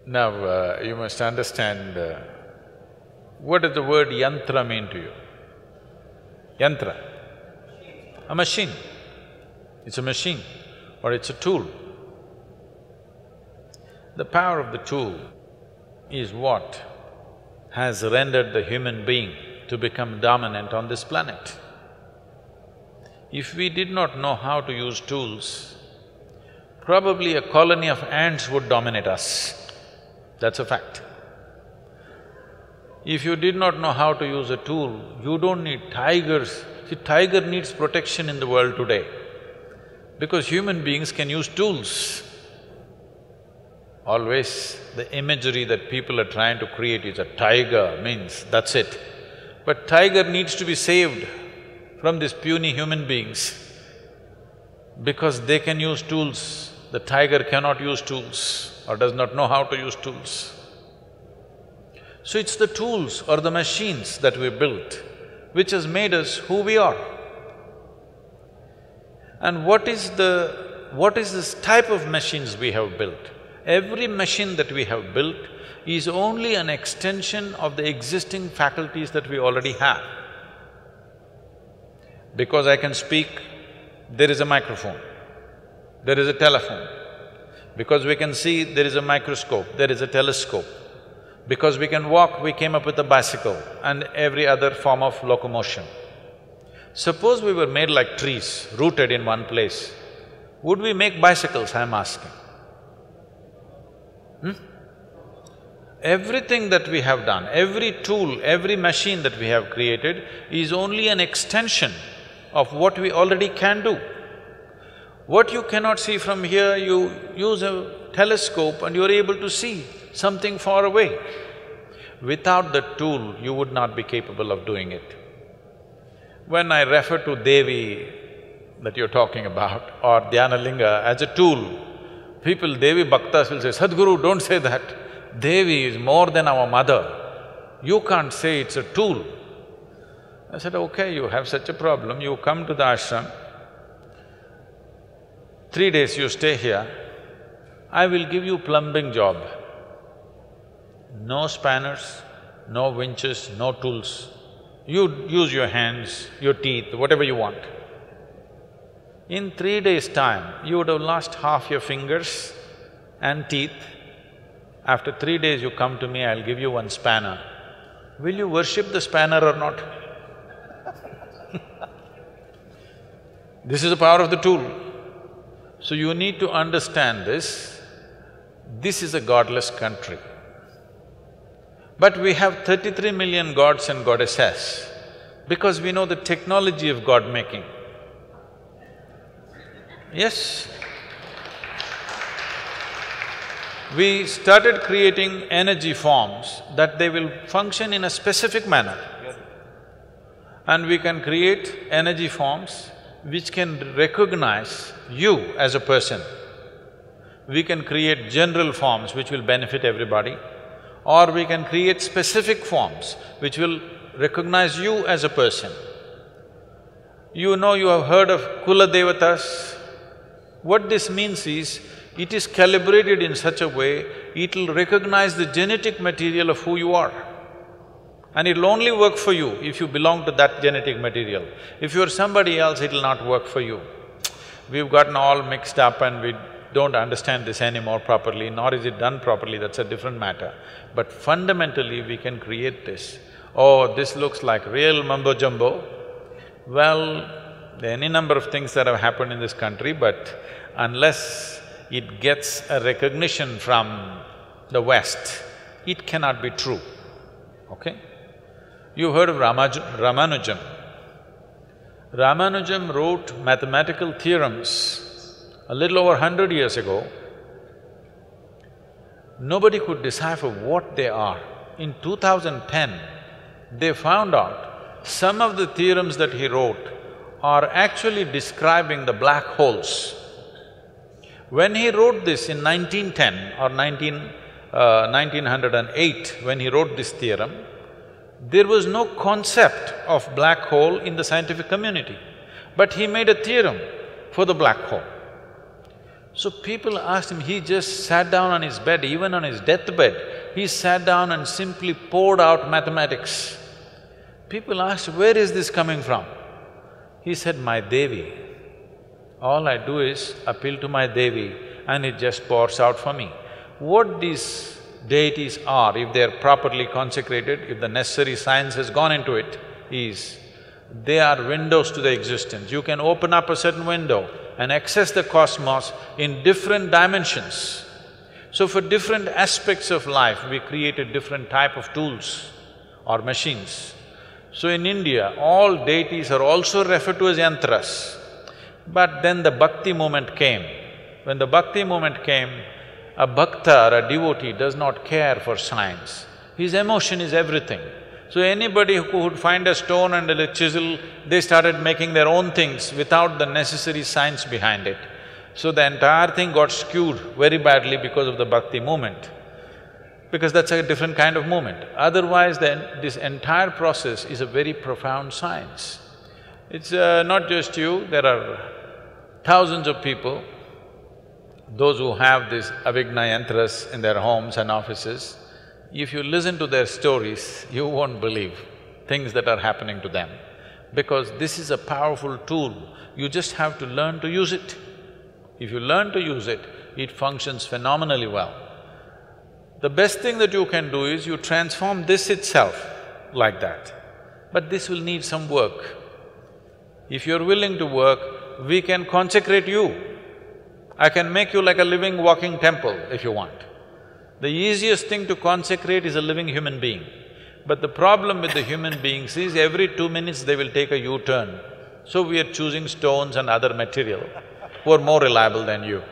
Now, you must understand what does the word yantra mean to you? Yantra, a machine. It's a machine or it's a tool. The power of the tool is what has rendered the human being to become dominant on this planet. If we did not know how to use tools, probably a colony of ants would dominate us. That's a fact. If you did not know how to use a tool, you don't need tigers. See, tiger needs protection in the world today because human beings can use tools. Always the imagery that people are trying to create is a tiger means that's it. But tiger needs to be saved from these puny human beings because they can use tools. The tiger cannot use tools or does not know how to use tools. So it's the tools or the machines that we built which has made us who we are. And what is this type of machines we have built? Every machine that we have built is only an extension of the existing faculties that we already have. Because I can speak, there is a microphone, there is a telephone. Because we can see, there is a microscope, there is a telescope. Because we can walk, we came up with a bicycle and every other form of locomotion. Suppose we were made like trees, rooted in one place, would we make bicycles, I'm asking? Everything that we have done, every tool, every machine that we have created is only an extension of what we already can do. What you cannot see from here, you use a telescope and you're able to see something far away. Without the tool, you would not be capable of doing it. When I refer to Devi that you're talking about or Dhyanalinga as a tool, people, Devi Bhaktas will say, Sadhguru, don't say that. Devi is more than our mother. You can't say it's a tool. I said, okay, you have such a problem, you come to the ashram, 3 days you stay here, I will give you plumbing job. No spanners, no winches, no tools. You use your hands, your teeth, whatever you want. In 3 days' time, you would have lost half your fingers and teeth. After 3 days you come to me, I'll give you one spanner. Will you worship the spanner or not? This is the power of the tool. So you need to understand this. This is a godless country. But we have 33 million gods and goddesses because we know the technology of God-making. Yes. We started creating energy forms that they will function in a specific manner. And we can create energy forms which can recognize you as a person. We can create general forms which will benefit everybody, or we can create specific forms which will recognize you as a person. You know, you have heard of Kula Devatas. What this means is, it is calibrated in such a way, it'll recognize the genetic material of who you are. And it'll only work for you if you belong to that genetic material. If you're somebody else, it'll not work for you. We've gotten all mixed up and we don't understand this anymore properly, nor is it done properly, that's a different matter. But fundamentally, we can create this. Oh, this looks like real mumbo-jumbo. Well, there are any number of things that have happened in this country, but unless it gets a recognition from the West, it cannot be true, okay? You've heard of Ramanujam. Ramanujam wrote mathematical theorems a little over 100 years ago. Nobody could decipher what they are. In 2010, they found out some of the theorems that he wrote are actually describing the black holes. When he wrote this in 1910 or 1908, when he wrote this theorem, there was no concept of black hole in the scientific community, but he made a theorem for the black hole. So people asked him, he just sat down on his bed, even on his deathbed, he sat down and simply poured out mathematics. People asked, where is this coming from? He said, my Devi. All I do is appeal to my Devi and it just pours out for me. What these deities are, if they are properly consecrated, if the necessary science has gone into it, is they are windows to the existence. You can open up a certain window and access the cosmos in different dimensions. So for different aspects of life, we created different type of tools or machines. So in India, all deities are also referred to as yantras. But then the bhakti movement came. When the bhakti movement came, a bhakta or a devotee does not care for science. His emotion is everything. So anybody who would find a stone and a chisel, they started making their own things without the necessary science behind it. So the entire thing got skewed very badly because of the bhakti movement, because that's a different kind of movement. Otherwise, then this entire process is a very profound science. It's not just you, there are thousands of people, those who have these avigna yantras in their homes and offices. If you listen to their stories, you won't believe things that are happening to them, because this is a powerful tool. You just have to learn to use it. If you learn to use it, it functions phenomenally well. The best thing that you can do is you transform this itself like that, but this will need some work. If you're willing to work, we can consecrate you. I can make you like a living, walking temple if you want. The easiest thing to consecrate is a living human being. But the problem with the human beings is every 2 minutes they will take a U-turn. So we are choosing stones and other material who are more reliable than you.